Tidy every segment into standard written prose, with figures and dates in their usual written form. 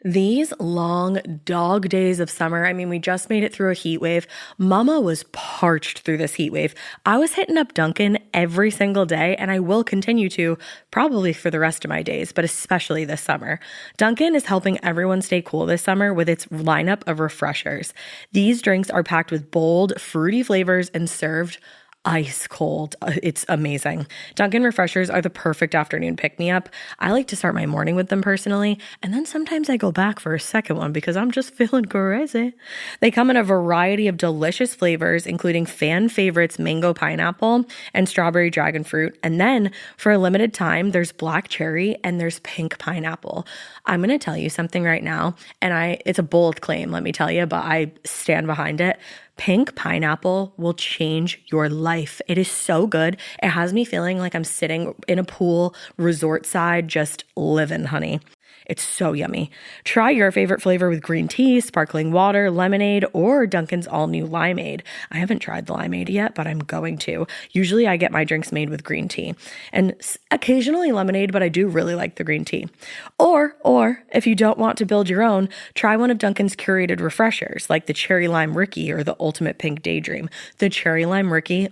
These long dog days of summer, I mean, we just made it through a heat wave. Mama was parched through this heat wave. I was hitting up Dunkin' every single day, and I will continue to probably for the rest of my days, but especially this summer. Dunkin' is helping everyone stay cool this summer with its lineup of refreshers. These drinks are packed with bold, fruity flavors and served ice cold. It's amazing. Dunkin' refreshers are the perfect afternoon pick-me-up. I like to start my morning with them personally, and then sometimes I go back for a second one because I'm just feeling crazy. They come in a variety of delicious flavors, including fan favorites mango pineapple and strawberry dragon fruit. And then for a limited time, there's black cherry and there's pink pineapple. I'm going to tell you something right now, and it's a bold claim, let me tell you, but I stand behind it. Pink pineapple will change your life. It is so good. It has me feeling like I'm sitting in a pool, resort side, just living, honey. It's so yummy. Try your favorite flavor with green tea, sparkling water, lemonade, or Dunkin's all-new limeade. I haven't tried the limeade yet, but I'm going to. Usually I get my drinks made with green tea and occasionally lemonade, but I do really like the green tea. Or if you don't want to build your own, try one of Dunkin's curated refreshers like the Cherry Lime Ricky or the Ultimate Pink Daydream. The Cherry Lime Ricky,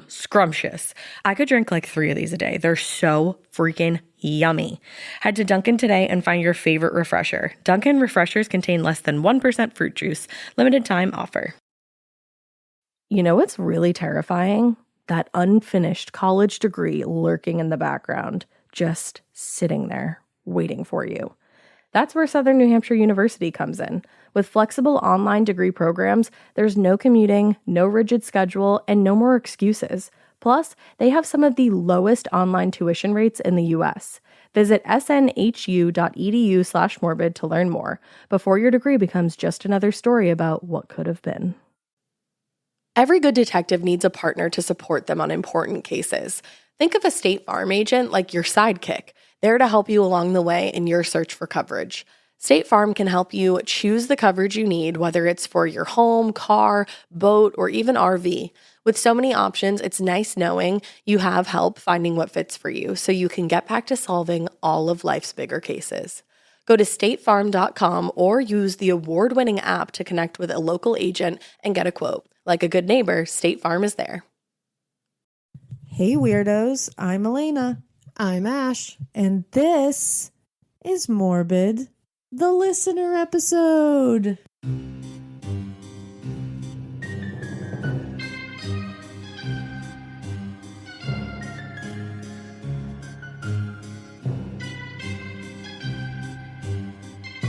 scrumptious. I could drink like 3 of these a day. They're so freaking yummy. Head to Dunkin' today and find your favorite refresher. Dunkin' refreshers contain less than 1% fruit juice. Limited time offer. You know what's really terrifying? That unfinished college degree lurking in the background, just sitting there waiting for you. That's where Southern New Hampshire University comes in. With flexible online degree programs, there's no commuting, no rigid schedule, and no more excuses. Plus, they have some of the lowest online tuition rates in the U.S. Visit snhu.edu/morbid to learn more before your degree becomes just another story about what could have been. Every good detective needs a partner to support them on important cases. Think of a State Farm agent like your sidekick, there to help you along the way in your search for coverage. State Farm can help you choose the coverage you need, whether it's for your home, car, boat, or even RV. With so many options, it's nice knowing you have help finding what fits for you so you can get back to solving all of life's bigger cases. Go to statefarm.com or use the award-winning app to connect with a local agent and get a quote. Like a good neighbor, State Farm is there. Hey weirdos, I'm Alaina. I'm Ash. And this is Morbid, the listener episode.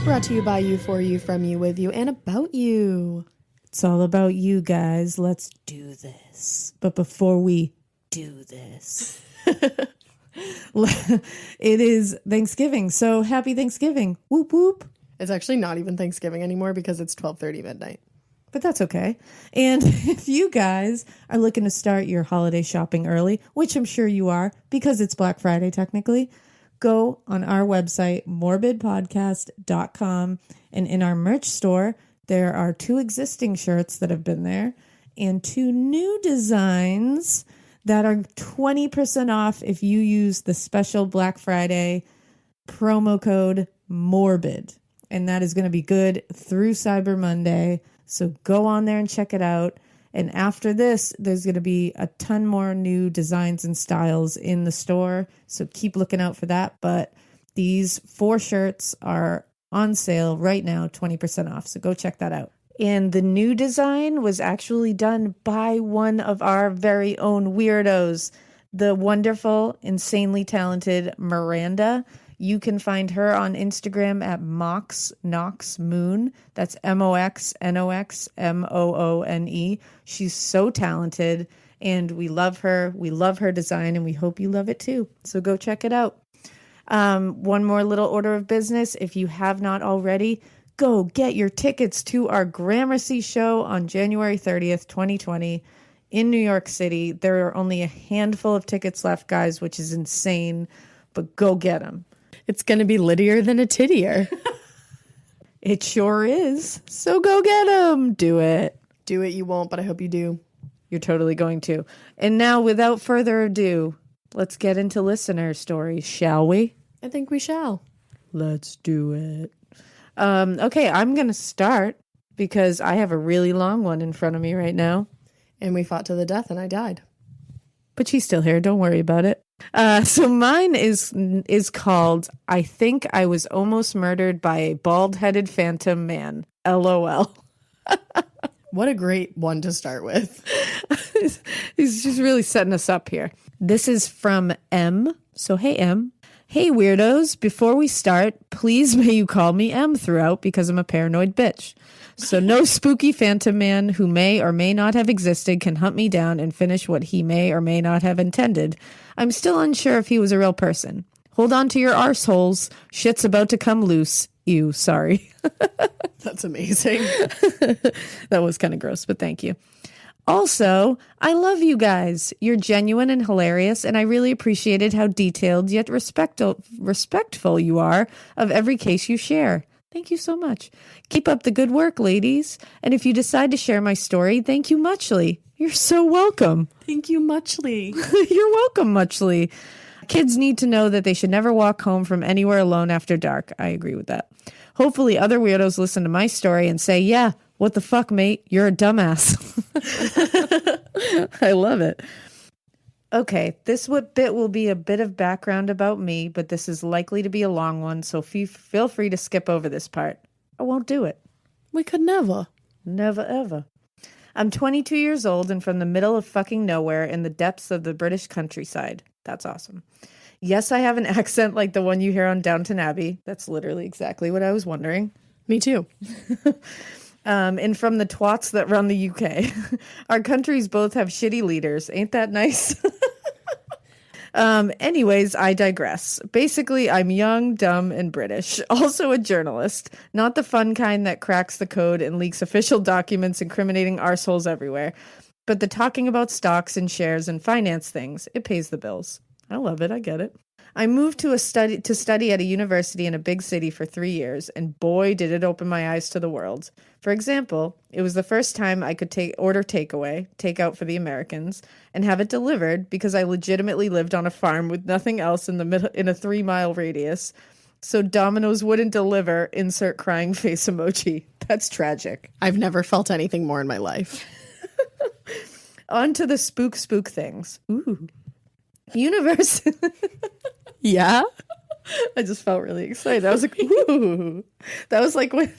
Brought to you by you, for you, from you, with you, and about you. It's all about you guys. Let's do this. But before we do this, it is Thanksgiving. So happy Thanksgiving. Whoop, whoop. It's actually not even Thanksgiving anymore because it's 12:30 midnight. But that's okay. And if you guys are looking to start your holiday shopping early, which I'm sure you are because it's Black Friday technically, go on our website, morbidpodcast.com. And in our merch store, there are 2 existing shirts that have been there and 2 new designs that are 20% off if you use the special Black Friday promo code MORBID. And that is going to be good through Cyber Monday. So go on there and check it out. And after this, there's going to be a ton more new designs and styles in the store. So keep looking out for that. But these 4 shirts are on sale right now, 20% off. So go check that out. And the new design was actually done by one of our very own weirdos, the wonderful, insanely talented Miranda. You can find her on Instagram at MoxNoxMoon. That's MoxNoxMoone. She's so talented, and we love her. We love her design, and we hope you love it too. So go check it out. One more little order of business. If you have not already, go get your tickets to our Gramercy show on January 30th, 2020 in New York City. There are only a handful of tickets left, guys, which is insane, but go get them. It's going to be littier than a tittier. It sure is. So go get them. Do it. Do it, you won't, but I hope you do. You're totally going to. And now, without further ado, let's get into listener stories, shall we? I think we shall. Let's do it. Okay, I'm going to start because I have a really long one in front of me right now. And we fought to the death and I died. But she's still here. Don't worry about it. So mine is called, I think I was almost murdered by a bald-headed phantom man. LOL. What a great one to start with. He's just really setting us up here. This is from M. So, hey, M. Hey, weirdos. Before we start, please may you call me M throughout because I'm a paranoid bitch. So no spooky phantom man who may or may not have existed can hunt me down and finish what he may or may not have intended. I'm still unsure if he was a real person. Hold on to your arseholes. Shit's about to come loose. Ew, sorry. That's amazing. That was kind of gross, but thank you. Also, I love you guys. You're genuine and hilarious, and I really appreciated how detailed yet respectful you are of every case you share. Thank you so much. Keep up the good work, ladies. And if you decide to share my story, thank you muchly. You're so welcome. Thank you muchly. You're welcome muchly. Kids need to know that they should never walk home from anywhere alone after dark. I agree with that. Hopefully other weirdos listen to my story and say, yeah, what the fuck, mate? You're a dumbass. I love it. Okay, this bit will be a bit of background about me, but this is likely to be a long one, so feel free to skip over this part. I won't do it. We could never. Never, ever. I'm 22 years old and from the middle of fucking nowhere in the depths of the British countryside. That's awesome. Yes, I have an accent like the one you hear on Downton Abbey. That's literally exactly what I was wondering. Me too. And from the twats that run the UK. Our countries both have shitty leaders. Ain't that nice? Anyways, I digress. Basically, I'm young, dumb, and British. Also a journalist. Not the fun kind that cracks the code and leaks official documents incriminating arseholes everywhere. But the talking about stocks and shares and finance things. It pays the bills. I love it. I get it. I moved to study at a university in a big city for 3 years, and boy, did it open my eyes to the world. For example, it was the first time I could order takeout for the Americans, and have it delivered because I legitimately lived on a farm with nothing else in a 3-mile radius. So Domino's wouldn't deliver, insert crying face emoji. That's tragic. I've never felt anything more in my life. On to the spook things. Ooh. University. Yeah? I just felt really excited. I was like, ooh. That was like when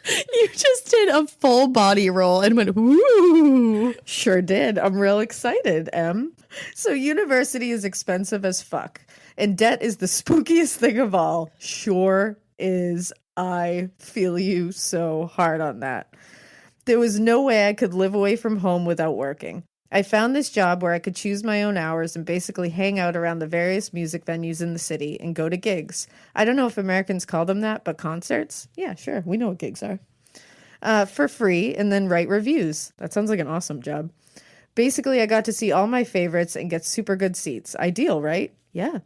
You just did a full body roll and went, woo. Sure did. I'm real excited, Em. So university is expensive as fuck. And debt is the spookiest thing of all. Sure is. I feel you so hard on that. There was no way I could live away from home without working. I found this job where I could choose my own hours and basically hang out around the various music venues in the city and go to gigs. I don't know if Americans call them that, but concerts? Yeah, sure. We know what gigs are. For free and then write reviews. That sounds like an awesome job. Basically, I got to see all my favorites and get super good seats. Ideal, right? Yeah.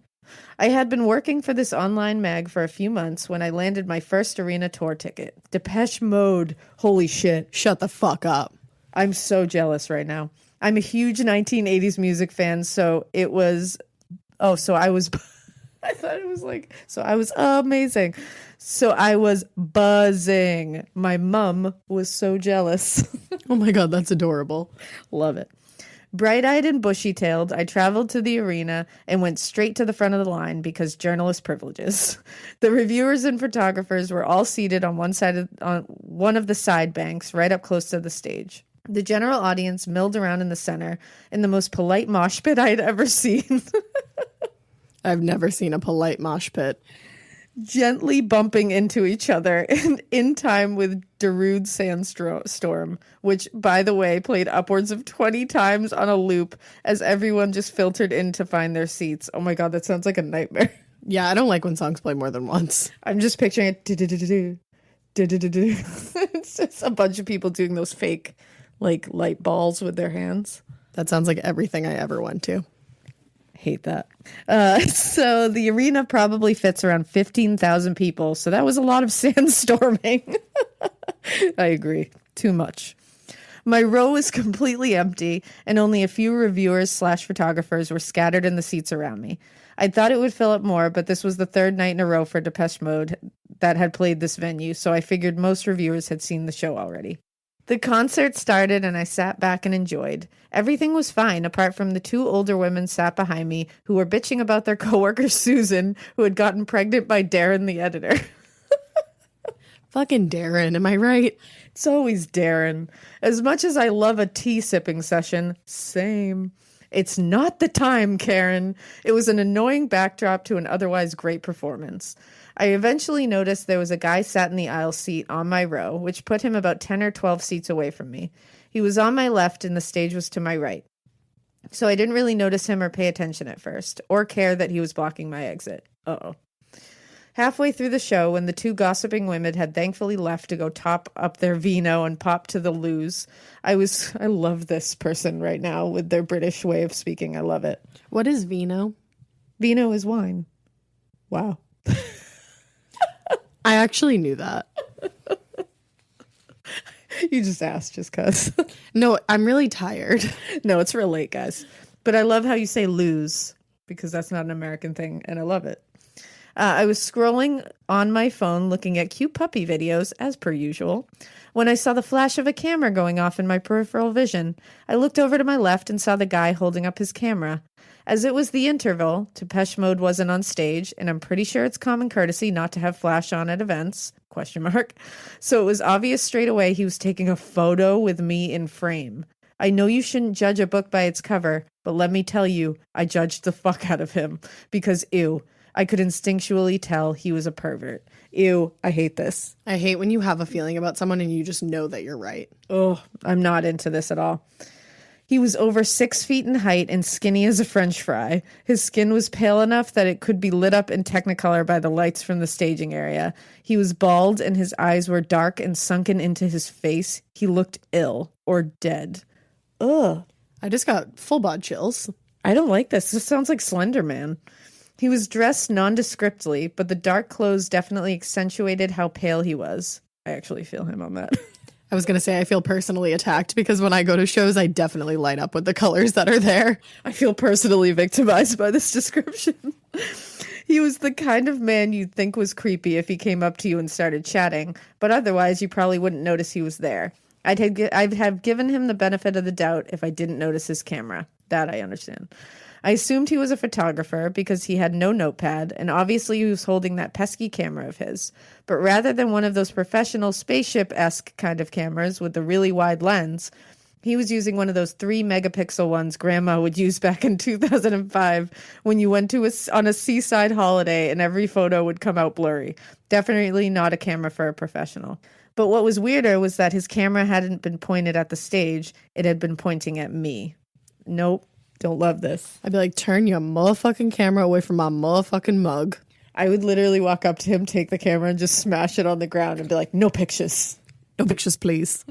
I had been working for this online mag for a few months when I landed my first arena tour ticket. Depeche Mode. Holy shit. Shut the fuck up. I'm so jealous right now. I'm a huge 1980s music fan, so it was, I was, I thought it was like, so I was amazing. So I was buzzing. My mom was so jealous. Oh my God, that's adorable. Love it. Bright-eyed and bushy-tailed, I traveled to the arena and went straight to the front of the line because journalist privileges. The reviewers and photographers were all seated on one of the side banks right up close to the stage. The general audience milled around in the center in the most polite mosh pit I had ever seen. I've never seen a polite mosh pit. Gently bumping into each other and in time with Darude Sandstorm, which, by the way, played upwards of 20 times on a loop as everyone just filtered in to find their seats. Oh my God, that sounds like a nightmare. Yeah, I don't like when songs play more than once. I'm just picturing it. It's just a bunch of people doing those fake like light balls with their hands. That sounds like everything I ever went to. Hate that. So the arena probably fits around 15,000 people. So that was a lot of sandstorming. I agree. Too much. My row was completely empty and only a few reviewers/photographers were scattered in the seats around me. I thought it would fill up more, but this was the third night in a row for Depeche Mode that had played this venue, so I figured most reviewers had seen the show already. The concert started and I sat back and enjoyed. Everything was fine apart from the two older women sat behind me who were bitching about their coworker Susan, who had gotten pregnant by Darren the editor. Fucking Darren, am I right? It's always Darren. As much as I love a tea sipping session, same. It's not the time, Karen. It was an annoying backdrop to an otherwise great performance. I eventually noticed there was a guy sat in the aisle seat on my row, which put him about 10 or 12 seats away from me. He was on my left and the stage was to my right. So I didn't really notice him or pay attention at first, or care that he was blocking my exit. Uh-oh. Halfway through the show, when the two gossiping women had thankfully left to go top up their vino and pop to the loos, I love this person right now with their British way of speaking. I love it. What is vino? Vino is wine. Wow. I actually knew that. You just asked just because. No, I'm really tired. No, it's real late, guys. But I love how you say lose, because that's not an American thing, and I love it. I was scrolling on my phone looking at cute puppy videos, as per usual, when I saw the flash of a camera going off in my peripheral vision. I looked over to my left and saw the guy holding up his camera. As it was the interval, Depeche Mode wasn't on stage, and I'm pretty sure it's common courtesy not to have flash on at events, ? So it was obvious straight away he was taking a photo with me in frame. I know you shouldn't judge a book by its cover, but let me tell you, I judged the fuck out of him, because ew, I could instinctually tell he was a pervert. Ew, I hate this. I hate when you have a feeling about someone and you just know that you're right. Oh, I'm not into this at all. He was over 6 feet in height and skinny as a French fry. His skin was pale enough that it could be lit up in Technicolor by the lights from the staging area. He was bald and his eyes were dark and sunken into his face. He looked ill or dead. Ugh. I just got full bod chills. I don't like this. This sounds like Slender Man. He was dressed nondescriptly, but the dark clothes definitely accentuated how pale he was. I actually feel him on that. I was going to say I feel personally attacked because when I go to shows, I definitely light up with the colors that are there. I feel personally victimized by this description. He was the kind of man you'd think was creepy if he came up to you and started chatting, but otherwise you probably wouldn't notice he was there. I'd have given him the benefit of the doubt if I didn't notice his camera. That I understand. I assumed he was a photographer because he had no notepad, and obviously he was holding that pesky camera of his. But rather than one of those professional spaceship-esque kind of cameras with the really wide lens, he was using one of those 3-megapixel ones Grandma would use back in 2005 when you went to on a seaside holiday and every photo would come out blurry. Definitely not a camera for a professional. But what was weirder was that his camera hadn't been pointed at the stage, it had been pointing at me. Nope. Don't love this. I'd be like, turn your motherfucking camera away from my motherfucking mug. I would literally walk up to him, take the camera, and just smash it on the ground and be like, no pictures. No pictures, please.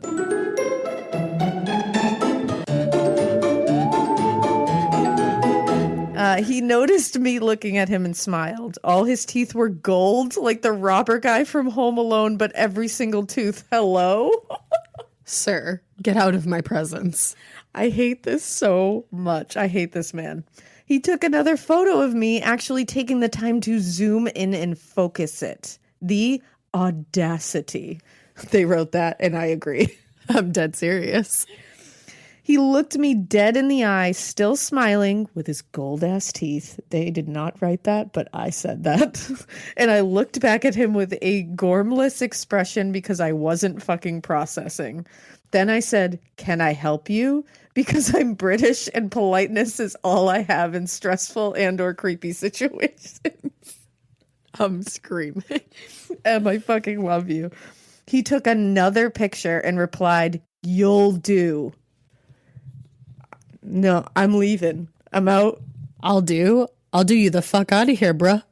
He noticed me looking at him and smiled. All his teeth were gold, like the robber guy from Home Alone, but every single tooth. Hello? Sir, get out of my presence. I hate this so much. I hate this man. He took another photo of me, actually taking the time to zoom in and focus it. The audacity. They wrote that, and I agree. I'm dead serious. He looked me dead in the eye, still smiling with his gold-ass teeth. They did not write that, but I said that. And I looked back at him with a gormless expression because I wasn't fucking processing. Then I said, "Can I help you?" Because I'm British and politeness is all I have in stressful and or creepy situations. I'm screaming. I fucking love you. He took another picture and replied, "You'll do." No, I'm leaving. I'm out. I'll do you the fuck out of here, bruh.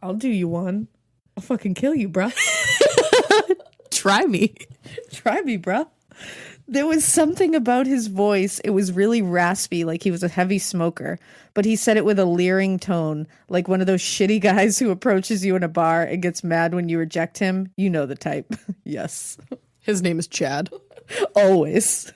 I'll do you one. I'll fucking kill you, bruh. Try me. Try me, bruh. There was something about his voice. It was really raspy, like he was a heavy smoker, but he said it with a leering tone, like one of those shitty guys who approaches you in a bar and gets mad when you reject him. You know the type. Yes. His name is Chad. Always.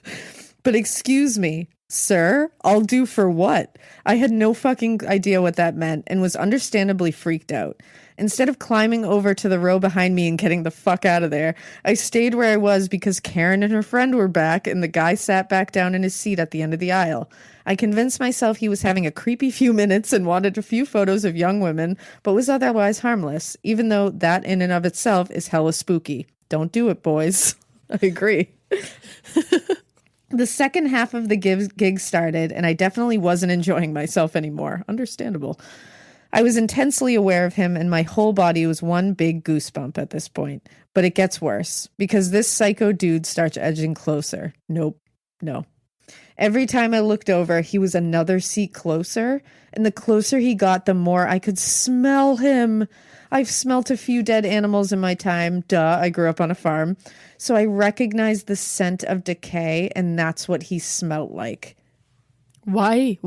But excuse me, sir, I'll do for what? I had no fucking idea what that meant and was understandably freaked out. Instead of climbing over to the row behind me and getting the fuck out of there, I stayed where I was because Karen and her friend were back and the guy sat back down in his seat at the end of the aisle. I convinced myself he was having a creepy few minutes and wanted a few photos of young women, but was otherwise harmless, even though that in and of itself is hella spooky. Don't do it, boys. I agree. The second half of the gig started, and I definitely wasn't enjoying myself anymore. Understandable. I was intensely aware of him, and my whole body was one big goosebump at this point. But it gets worse, because this psycho dude starts edging closer. Nope. No. Every time I looked over, he was another seat closer, and the closer he got, the more I could smell him. I've smelt a few dead animals in my time. Duh, I grew up on a farm. So I recognized the scent of decay, and that's what he smelled like. Why?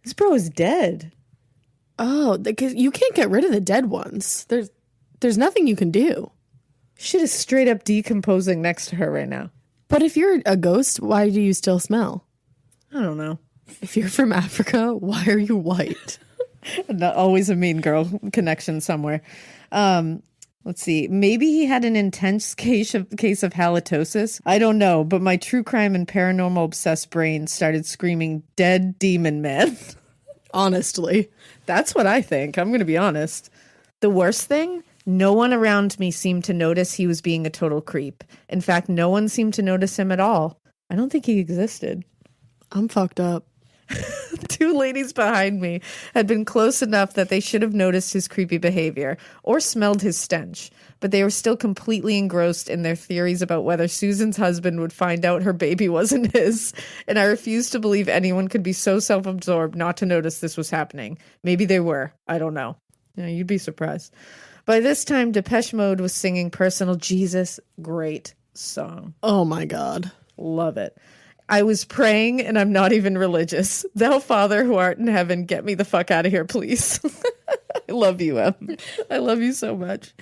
This bro is dead. Oh, because you can't get rid of the dead ones. There's nothing you can do. Shit is straight up decomposing next to her right now. But if you're a ghost, why do you still smell? I don't know. If you're from Africa, why are you white? Not always a mean girl connection somewhere. Let's see. Maybe he had an intense case of halitosis. I don't know, but my true crime and paranormal obsessed brain started screaming, "Dead demon man." Honestly. That's what I think. I'm going to be honest. The worst thing? No one around me seemed to notice he was being a total creep. In fact, no one seemed to notice him at all. I don't think he existed. I'm fucked up. Two ladies behind me had been close enough that they should have noticed his creepy behavior or smelled his stench, but they were still completely engrossed in their theories about whether Susan's husband would find out her baby wasn't his, and I refused to believe anyone could be so self-absorbed not to notice this was happening. Maybe they were. I don't know. Yeah, you'd be surprised. By this time, Depeche Mode was singing Personal Jesus. Great song. Oh my God. Love it. I was praying, and I'm not even religious. Thou Father who art in heaven, get me the fuck out of here, please. I love you, Em. I love you so much.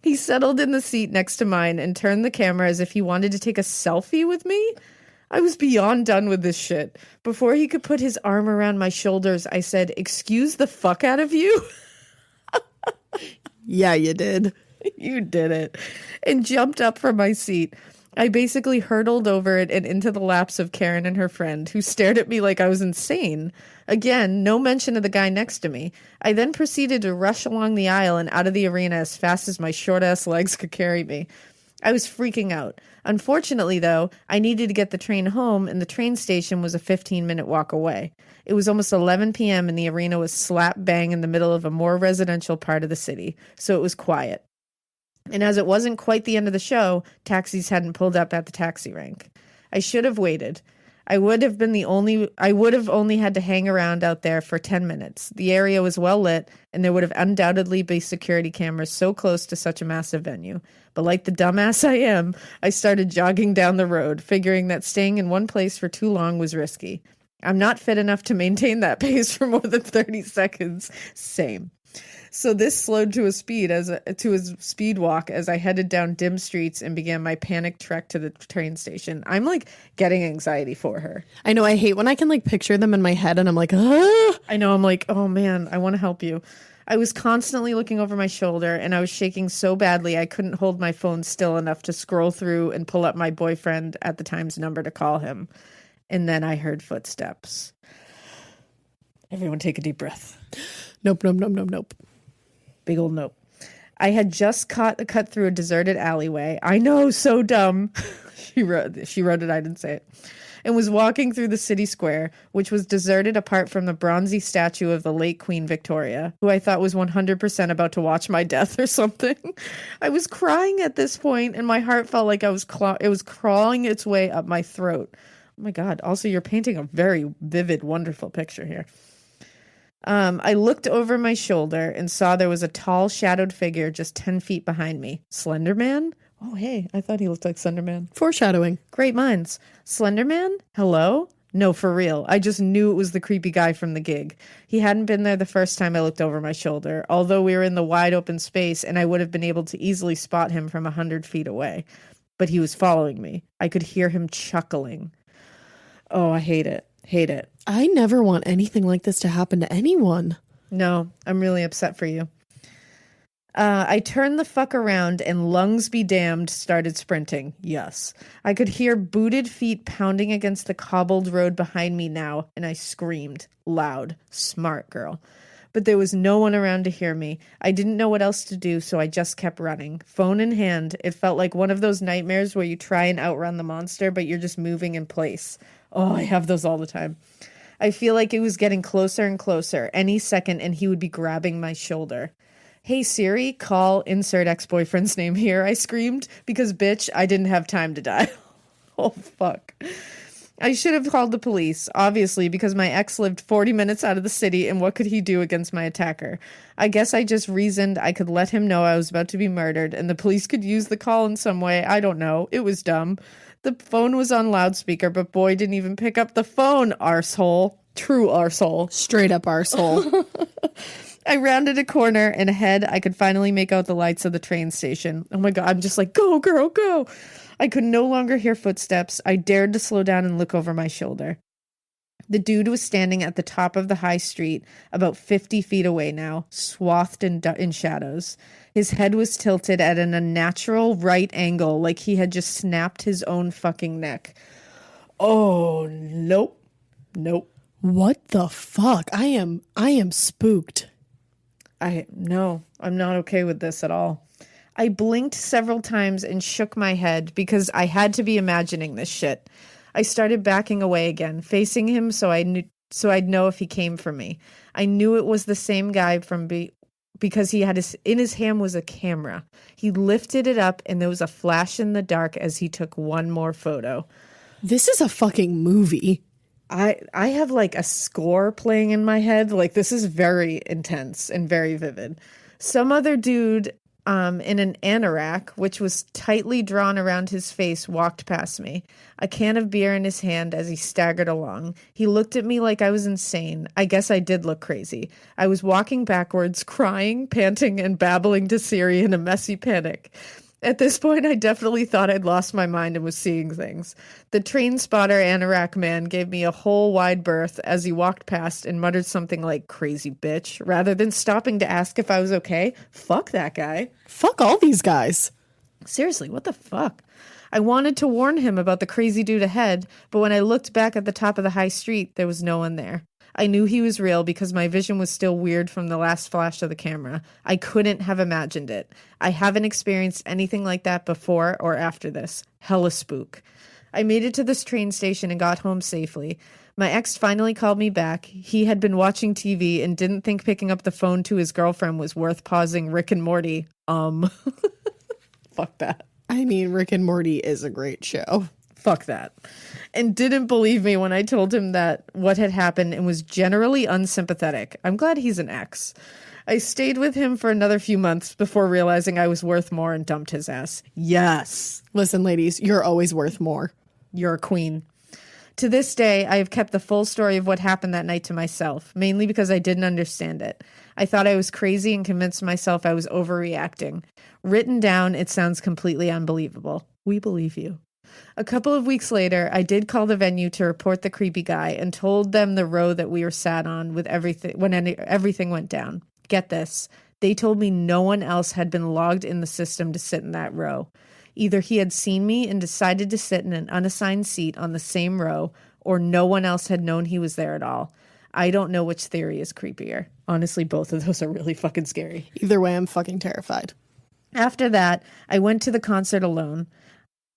He settled in the seat next to mine and turned the camera as if he wanted to take a selfie with me. I was beyond done with this shit. Before he could put his arm around my shoulders, I said, "Excuse the fuck out of you." Yeah, you did. You did it. And jumped up from my seat. I basically hurtled over it and into the laps of Karen and her friend, who stared at me like I was insane. Again, no mention of the guy next to me. I then proceeded to rush along the aisle and out of the arena as fast as my short-ass legs could carry me. I was freaking out. Unfortunately, though, I needed to get the train home, and the train station was a 15-minute walk away. It was almost 11 p.m., and the arena was slap bang in the middle of a more residential part of the city, so it was quiet. And as it wasn't quite the end of the show, taxis hadn't pulled up at the taxi rank. I should have waited. I would have only had to hang around out there for 10 minutes. The area was well lit, and there would have undoubtedly been security cameras so close to such a massive venue. But like the dumbass I am, I started jogging down the road, figuring that staying in one place for too long was risky. I'm not fit enough to maintain that pace for more than 30 seconds. Same. So this slowed to a speed walk as I headed down dim streets and began my panic trek to the train station. I'm like getting anxiety for her. I know. I hate when I can like picture them in my head and I'm like, ah. I know. I'm like, oh man, I want to help you. I was constantly looking over my shoulder and I was shaking so badly I couldn't hold my phone still enough to scroll through and pull up my boyfriend at the time's number to call him. And then I heard footsteps. Everyone take a deep breath. Nope. Big old nope. I had just cut through a deserted alleyway. I know, so dumb. She wrote it, I didn't say it. And was walking through the city square, which was deserted apart from the bronzy statue of the late Queen Victoria, who I thought was 100% about to watch my death or something. I was crying at this point, and my heart felt like it was crawling its way up my throat. Oh my God. Also, you're painting a very vivid, wonderful picture here. I looked over my shoulder and saw there was a tall, shadowed figure just 10 feet behind me. Slender Man? Oh, hey, I thought he looked like Slender Man. Foreshadowing. Great minds. Slender Man? Hello? No, for real. I just knew it was the creepy guy from the gig. He hadn't been there the first time I looked over my shoulder, although we were in the wide open space and I would have been able to easily spot him from 100 feet away. But he was following me. I could hear him chuckling. Oh, I hate it. Hate it. I never want anything like this to happen to anyone. No, I'm really upset for you. I turned the fuck around and lungs be damned started sprinting. Yes. I could hear booted feet pounding against the cobbled road behind me now, and I screamed. Loud. Smart girl. But there was no one around to hear me. I didn't know what else to do, so I just kept running. Phone in hand, it felt like one of those nightmares where you try and outrun the monster, but you're just moving in place. Oh, I have those all the time. I feel like it was getting closer and closer. Any second, and he would be grabbing my shoulder. Hey Siri, call insert ex-boyfriend's name here, I screamed, because bitch, I didn't have time to die. Oh, fuck. I should have called the police, obviously, because my ex lived 40 minutes out of the city, and what could he do against my attacker? I guess I just reasoned I could let him know I was about to be murdered, and the police could use the call in some way. I don't know. It was dumb. The phone was on loudspeaker, but boy didn't even pick up the phone, arsehole. True arsehole. Straight up arsehole. I rounded a corner, and ahead I could finally make out the lights of the train station. Oh my God, I'm just like, go, girl, go. I could no longer hear footsteps. I dared to slow down and look over my shoulder. The dude was standing at the top of the high street, about 50 feet away now, swathed in shadows. His head was tilted at an unnatural right angle, like he had just snapped his own fucking neck. Oh, nope. Nope. What the fuck? I am spooked. No, I'm not okay with this at all. I blinked several times and shook my head because I had to be imagining this shit. I started backing away again, facing him so I'd know if he came for me. I knew it was the same guy because he had in his hand was a camera. He lifted it up and there was a flash in the dark as he took one more photo. This is a fucking movie. I have like a score playing in my head. Like this is very intense and very vivid. Some other dude in an anorak, which was tightly drawn around his face, walked past me, a can of beer in his hand as he staggered along. He looked at me like I was insane. I guess I did look crazy. I was walking backwards, crying, panting, and babbling to Siri in a messy panic. At this point, I definitely thought I'd lost my mind and was seeing things. The train spotter anorak man gave me a whole wide berth as he walked past and muttered something like, crazy bitch, rather than stopping to ask if I was okay. Fuck that guy. Fuck all these guys. Seriously, what the fuck? I wanted to warn him about the crazy dude ahead, but when I looked back at the top of the high street, there was no one there. I knew he was real because my vision was still weird from the last flash of the camera. I couldn't have imagined it. I haven't experienced anything like that before or after this. Hella spook. I made it to this train station and got home safely. My ex finally called me back. He had been watching TV and didn't think picking up the phone to his girlfriend was worth pausing Rick and Morty. Fuck that. I mean, Rick and Morty is a great show. Fuck that. And didn't believe me when I told him that what had happened and was generally unsympathetic. I'm glad he's an ex. I stayed with him for another few months before realizing I was worth more and dumped his ass. Yes. Listen, ladies, you're always worth more. You're a queen. To this day, I have kept the full story of what happened that night to myself, mainly because I didn't understand it. I thought I was crazy and convinced myself I was overreacting. Written down, it sounds completely unbelievable. We believe you. A couple of weeks later, I did call the venue to report the creepy guy and told them the row that we were sat on with everything went down. Get this. They told me no one else had been logged in the system to sit in that row. Either he had seen me and decided to sit in an unassigned seat on the same row, or no one else had known he was there at all. I don't know which theory is creepier. Honestly, both of those are really fucking scary. Either way, I'm fucking terrified. After that, I went to the concert alone.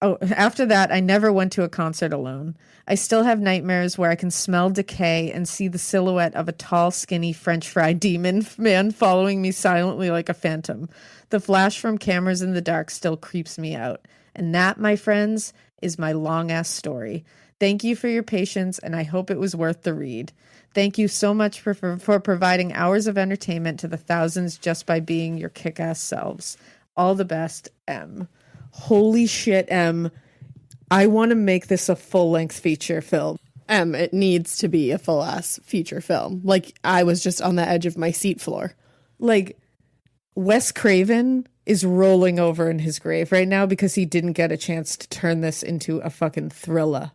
After that, I never went to a concert alone. I still have nightmares where I can smell decay and see the silhouette of a tall, skinny French fry demon man following me silently like a phantom. The flash from cameras in the dark still creeps me out. And that, my friends, is my long-ass story. Thank you for your patience, and I hope it was worth the read. Thank you so much for providing hours of entertainment to the thousands just by being your kick-ass selves. All the best, M. Holy shit, M. I want to make this a full-length feature film. M, it needs to be a full-ass feature film. Like, I was just on the edge of my seat floor. Like, Wes Craven is rolling over in his grave right now because he didn't get a chance to turn this into a fucking thriller.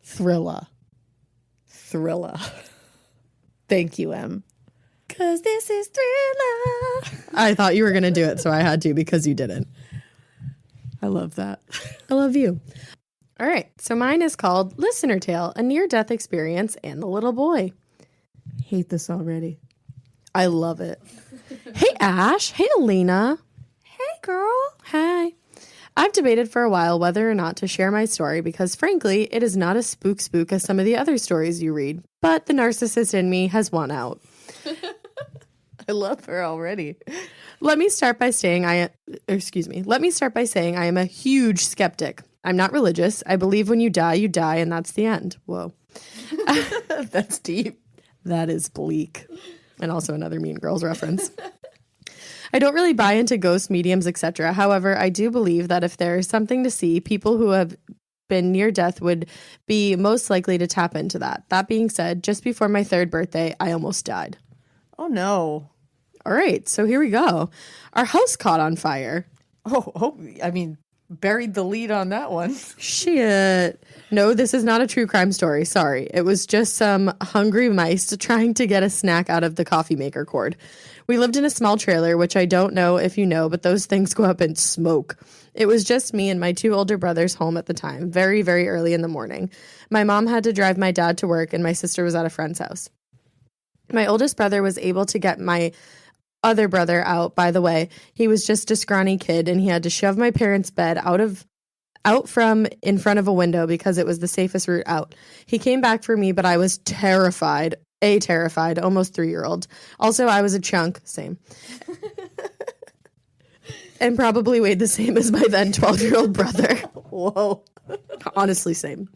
Thriller. Thriller. Thank you, M. 'Cause this is Thriller. I thought you were going to do it, so I had to because you didn't. I love that. I love you. All right, so mine is called Listener Tale, a near-death experience and the little boy. Hate this already. I love it. Hey, Ash. Hey, Alaina. Hey, girl. Hi. I've debated for a while whether or not to share my story because, frankly, it is not as spook as some of the other stories you read, but the narcissist in me has won out. I love her already. Let me start by saying I am a huge skeptic. I'm not religious. I believe when you die, and that's the end. Whoa. That's deep. That is bleak. And also another Mean Girls reference. I don't really buy into ghosts, mediums, etc. However, I do believe that if there is something to see, people who have been near death would be most likely to tap into that. That being said, just before my 3rd birthday, I almost died. Oh, no. All right, so here we go. Our house caught on fire. I mean, buried the lead on that one. Shit. No, this is not a true crime story. Sorry. It was just some hungry mice trying to get a snack out of the coffee maker cord. We lived in a small trailer, which I don't know if you know, but those things go up in smoke. It was just me and my 2 older brothers home at the time, very, very early in the morning. My mom had to drive my dad to work, and my sister was at a friend's house. My oldest brother was able to get my other brother out, by the way. He was just a scrawny kid, and he had to shove my parents' bed out from in front of a window because it was the safest route out. He came back for me, but I was terrified, almost 3-year-old. Also, I was a chunk, same. And probably weighed the same as my then 12-year-old brother. Whoa. Honestly, same.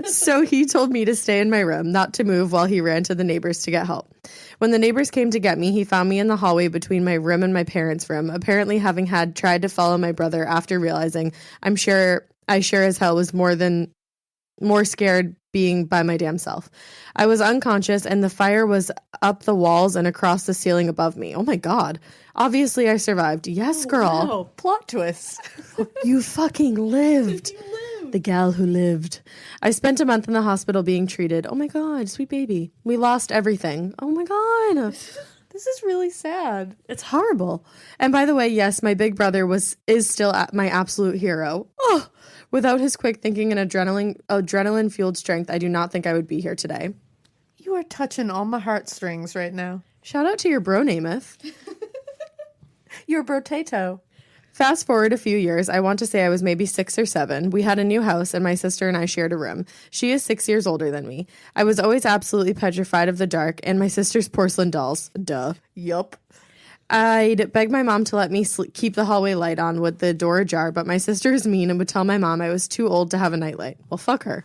So he told me to stay in my room, not to move while he ran to the neighbors to get help. When the neighbors came to get me, he found me in the hallway between my room and my parents' room, apparently having had tried to follow my brother after realizing I sure as hell was more scared being by my damn self. I was unconscious and the fire was up the walls and across the ceiling above me. Oh my God. Obviously I survived. Yes, girl. Wow, plot twist. You fucking lived. The gal who lived. I spent a month in the hospital being treated. Oh my God, sweet baby. We lost everything. Oh my God. This is really sad. It's horrible. And by the way, yes, my big brother is still my absolute hero. Oh, without his quick thinking and adrenaline fueled strength, I do not think I would be here today. You are touching all my heartstrings right now. Shout out to your bro Namath. Your brotato. Fast forward a few years, I want to say I was maybe 6 or 7. We had a new house and my sister and I shared a room. She is 6 years older than me. I was always absolutely petrified of the dark and my sister's porcelain dolls. Duh. Yup. I'd beg my mom to let me keep the hallway light on with the door ajar, but my sister is mean and would tell my mom I was too old to have a nightlight. Well, fuck her.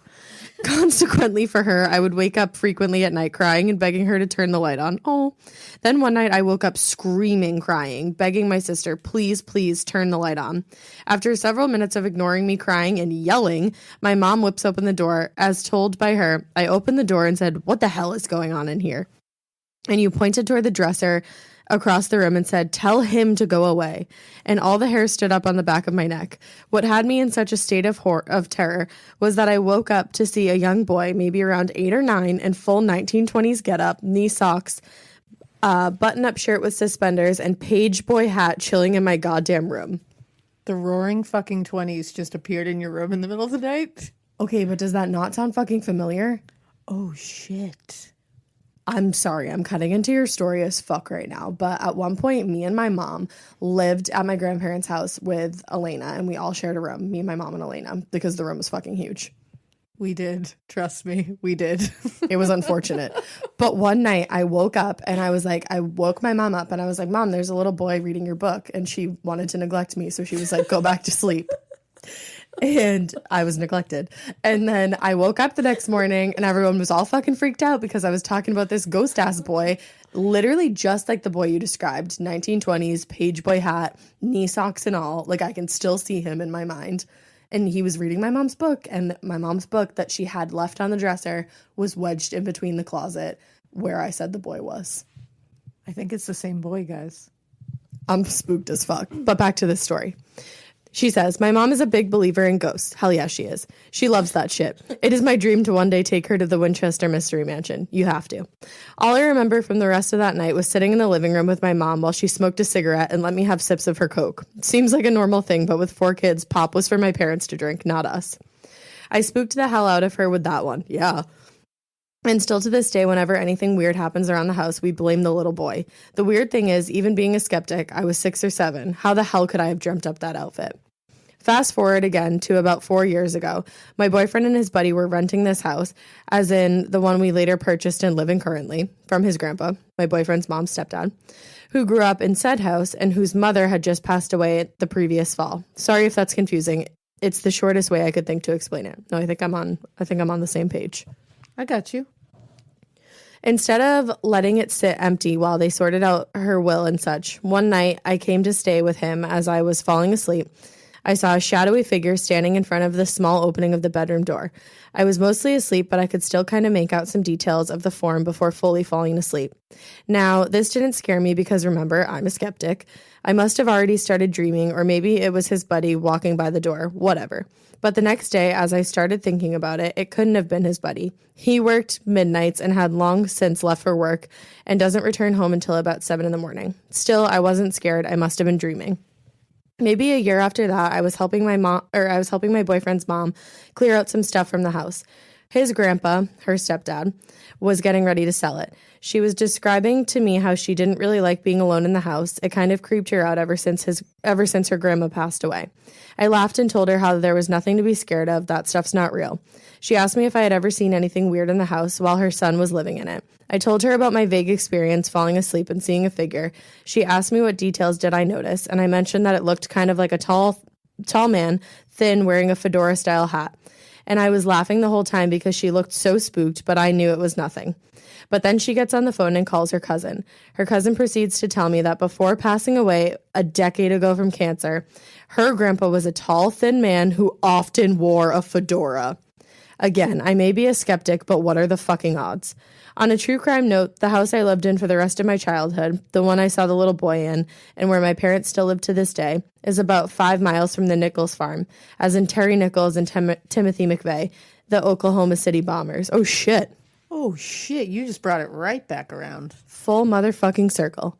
Consequently for her, I would wake up frequently at night crying and begging her to turn the light on. Oh. Then one night I woke up screaming, crying, begging my sister, please, please turn the light on. After several minutes of ignoring me crying and yelling, my mom whips open the door. As told by her, I opened the door and said, what the hell is going on in here? And you pointed toward the dresser across the room and said, tell him to go away. And all the hair stood up on the back of my neck. What had me in such a state of terror was that I woke up to see a young boy, maybe around 8 or 9, in full 1920s getup, knee socks, button-up shirt with suspenders, and page boy hat chilling in my goddamn room. The roaring fucking 20s just appeared in your room in the middle of the night. Okay, but does that not sound fucking familiar? Oh, shit. I'm sorry, I'm cutting into your story as fuck right now, but at one point, me and my mom lived at my grandparents' house with Alaina, and we all shared a room, me, my mom, and Alaina, because the room was fucking huge. We did. Trust me, we did. It was unfortunate. But one night, I woke up, and I woke my mom up, and I was like, Mom, there's a little boy reading your book, and she wanted to neglect me, so she was like, go back to sleep. And I was neglected. And then I woke up the next morning and everyone was all fucking freaked out because I was talking about this ghost ass boy, literally just like the boy you described, 1920s, page boy hat, knee socks and all. Like I can still see him in my mind. And he was reading my mom's book, and my mom's book that she had left on the dresser was wedged in between the closet where I said the boy was. I think it's the same boy, guys. I'm spooked as fuck. But back to this story. She says, my mom is a big believer in ghosts. Hell yeah, she is. She loves that shit. It is my dream to one day take her to the Winchester Mystery Mansion. You have to. All I remember from the rest of that night was sitting in the living room with my mom while she smoked a cigarette and let me have sips of her Coke. Seems like a normal thing, but with 4 kids, pop was for my parents to drink, not us. I spooked the hell out of her with that one. Yeah. And still to this day, whenever anything weird happens around the house, we blame the little boy. The weird thing is, even being a skeptic, I was 6 or 7. How the hell could I have dreamt up that outfit? Fast forward again to about 4 years ago. My boyfriend and his buddy were renting this house, as in the one we later purchased and live in currently, from his grandpa, my boyfriend's mom's stepdad, who grew up in said house and whose mother had just passed away the previous fall. Sorry if that's confusing. It's the shortest way I could think to explain it. No, I think I'm on the same page. I got you. Instead of letting it sit empty while they sorted out her will and such, one night I came to stay with him as I was falling asleep. I saw a shadowy figure standing in front of the small opening of the bedroom door. I was mostly asleep, but I could still kind of make out some details of the form before fully falling asleep. Now, this didn't scare me because remember, I'm a skeptic. I must have already started dreaming, or maybe it was his buddy walking by the door, whatever. But the next day, as I started thinking about it, it couldn't have been his buddy. He worked midnights and had long since left for work and doesn't return home until about 7 in the morning. Still, I wasn't scared. I must have been dreaming. Maybe a year after that, I was helping my boyfriend's mom clear out some stuff from the house. His grandpa, her stepdad, was getting ready to sell it. She was describing to me how she didn't really like being alone in the house. It kind of creeped her out ever since her grandma passed away. I laughed and told her how there was nothing to be scared of. That stuff's not real. She asked me if I had ever seen anything weird in the house while her son was living in it. I told her about my vague experience falling asleep and seeing a figure. She asked me what details did I notice, and I mentioned that it looked kind of like a tall man, thin, wearing a fedora-style hat. And I was laughing the whole time because she looked so spooked, but I knew it was nothing. But then she gets on the phone and calls her cousin. Her cousin proceeds to tell me that before passing away a decade ago from cancer, her grandpa was a tall, thin man who often wore a fedora. Again, I may be a skeptic, but what are the fucking odds? On a true crime note, the house I lived in for the rest of my childhood, the one I saw the little boy in, and where my parents still live to this day, is about 5 miles from the Nichols farm, as in Terry Nichols and Timothy McVeigh, the Oklahoma City bombers. Oh, shit. Oh, shit. You just brought it right back around. Full motherfucking circle.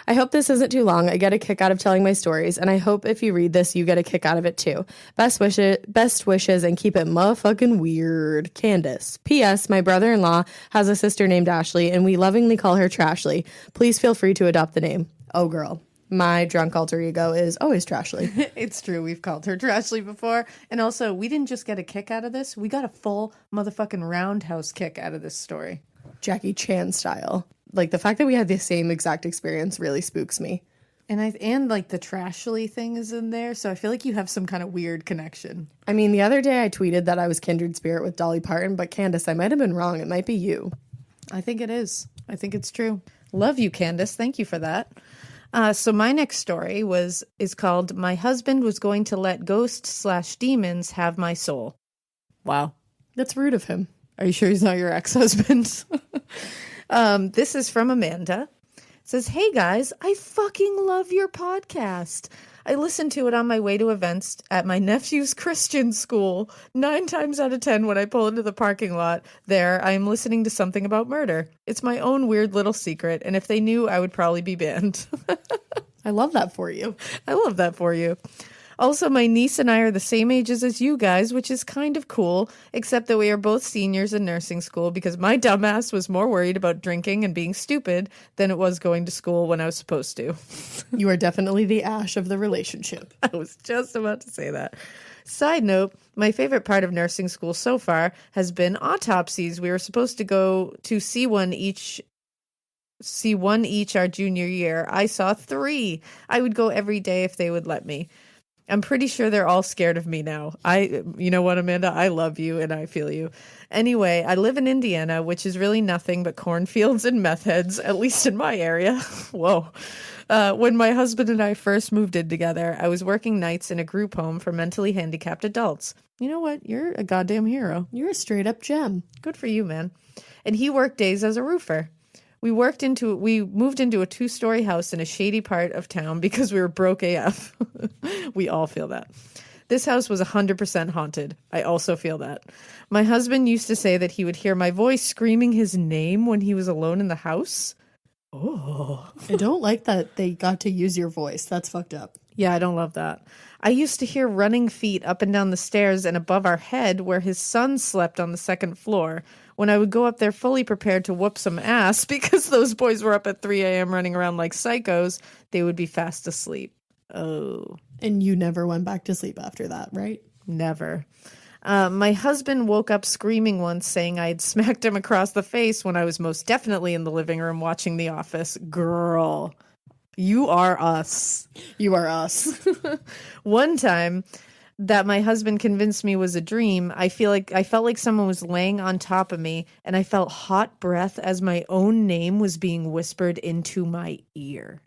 I hope this isn't too long. I get a kick out of telling my stories, and I hope if you read this, you get a kick out of it too. Best wishes, and keep it motherfucking weird. Candace. P.S. My brother-in-law has a sister named Ashley, and we lovingly call her Trashly. Please feel free to adopt the name. Oh, girl. My drunk alter ego is always Trashly. It's true. We've called her Trashly before. And also, we didn't just get a kick out of this. We got a full motherfucking roundhouse kick out of this story. Jackie Chan style. Like, the fact that we had the same exact experience really spooks me. And like the Trashly thing is in there, so I feel like you have some kind of weird connection. I mean, the other day I tweeted that I was kindred spirit with Dolly Parton, but Candace, I might have been wrong. It might be you. I think it is. I think it's true. Love you, Candace. Thank you for that. So my next story is called "My Husband Was Going to Let Ghosts/Demons Have My Soul." Wow, that's rude of him. Are you sure he's not your ex-husband? This is from Amanda. It says, "Hey guys, I fucking love your podcast. I listen to it on my way to events at my nephew's Christian school. 9 times out of 10 when I pull into the parking lot there, I am listening to something about murder. It's my own weird little secret, and if they knew, I would probably be banned." I love that for you. I love that for you. Also, my niece and I are the same ages as you guys, which is kind of cool, except that we are both seniors in nursing school because my dumbass was more worried about drinking and being stupid than it was going to school when I was supposed to. You are definitely the Ash of the relationship. I was just about to say that. Side note, my favorite part of nursing school so far has been autopsies. We were supposed to go to see one each our junior year. I saw 3. I would go every day if they would let me. I'm pretty sure they're all scared of me now. You know what, Amanda? I love you and I feel you. Anyway, I live in Indiana, which is really nothing but cornfields and meth heads, at least in my area. Whoa. When my husband and I first moved in together, I was working nights in a group home for mentally handicapped adults. You know what? You're a goddamn hero. You're a straight up gem. Good for you, man. And he worked days as a roofer. We moved into a 2-story house in a shady part of town because we were broke AF. We all feel that. This house was 100% haunted. I also feel that. My husband used to say that he would hear my voice screaming his name when he was alone in the house. Oh. I don't like that they got to use your voice. That's fucked up. Yeah, I don't love that. I used to hear running feet up and down the stairs and above our head where his son slept on the second floor. When I would go up there fully prepared to whoop some ass because those boys were up at 3 a.m. running around like psychos, they would be fast asleep. Oh. And you never went back to sleep after that, right? Never. My husband woke up screaming once, saying I had smacked him across the face when I was most definitely in the living room watching The Office. Girl, you are us. You are us. One time that my husband convinced me was a dream, I felt like someone was laying on top of me, and I felt hot breath as my own name was being whispered into my ear.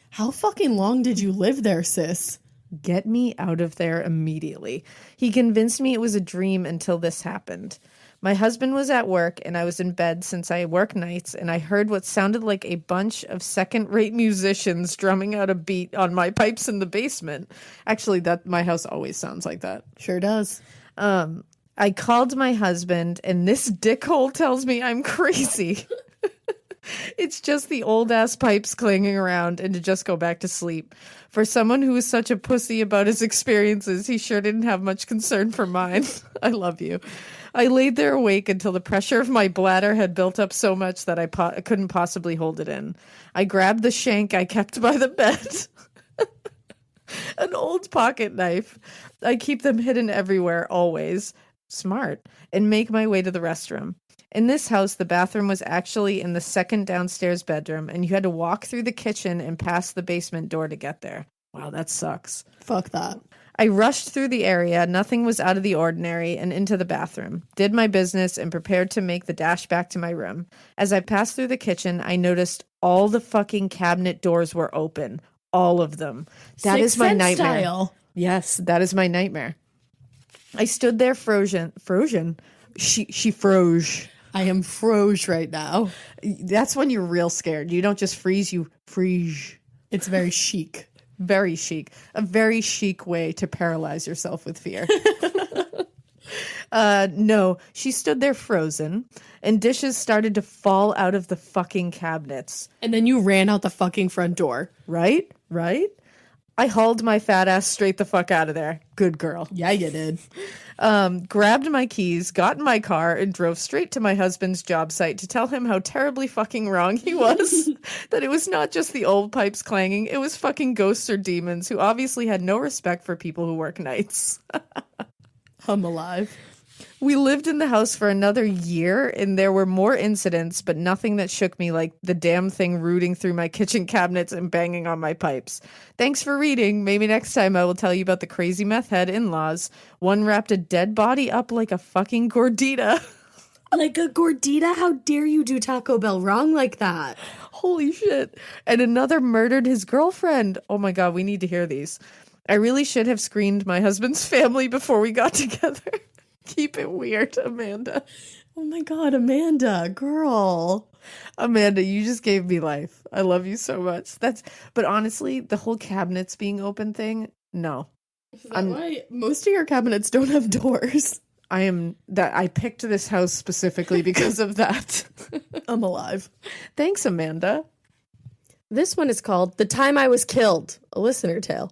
How fucking long did you live there, sis? Get me out of there immediately. He convinced me it was a dream until this happened. My husband was at work and I was in bed since I work nights, and I heard what sounded like a bunch of second-rate musicians drumming out a beat on my pipes in the basement. Actually, that my house always sounds like that. Sure does. I called my husband, and this dickhole tells me I'm crazy. It's just the old-ass pipes clanging around and to just go back to sleep. For someone who was such a pussy about his experiences, he sure didn't have much concern for mine. I love you. I laid there awake until the pressure of my bladder had built up so much that I couldn't possibly hold it in. I grabbed the shank I kept by the bed. An old pocket knife. I keep them hidden everywhere, always. Smart. And make my way to the restroom. In this house, the bathroom was actually in the second downstairs bedroom, and you had to walk through the kitchen and past the basement door to get there. Wow, that sucks. Fuck that. I rushed through the area, nothing was out of the ordinary, and into the bathroom, did my business, and prepared to make the dash back to my room. As I passed through the kitchen, I noticed all the fucking cabinet doors were open. All of them. That is my nightmare. Style. Yes, that is my nightmare. I stood there frozen. She froze. I am froze right now. That's when you're real scared. You don't just freeze, you freeze. It's very chic. Very chic. A very chic way to paralyze yourself with fear. No, she stood there frozen, and dishes started to fall out of the fucking cabinets. And then you ran out the fucking front door. Right? I hauled my fat ass straight the fuck out of there. Good girl. Yeah, you did. Grabbed my keys, got in my car, and drove straight to my husband's job site to tell him how terribly fucking wrong he was. That it was not just the old pipes clanging, it was fucking ghosts or demons who obviously had no respect for people who work nights. I'm alive. We lived in the house for another year, and there were more incidents, but nothing that shook me like the damn thing rooting through my kitchen cabinets and banging on my pipes. Thanks for reading. Maybe next time I will tell you about the crazy meth head in-laws. One wrapped a dead body up like a fucking gordita. Like a gordita? How dare you do Taco Bell wrong like that? Holy shit. And another murdered his girlfriend. Oh my God, we need to hear these. I really should have screened my husband's family before we got together. Keep it weird, Amanda. Oh my God, Amanda, girl. Amanda, you just gave me life. I love you so much. But honestly, the whole cabinets being open thing, no. Is that why most of your cabinets don't have doors? I picked this house specifically because of that. I'm alive. Thanks, Amanda. This one is called The Time I Was Killed, a listener tale.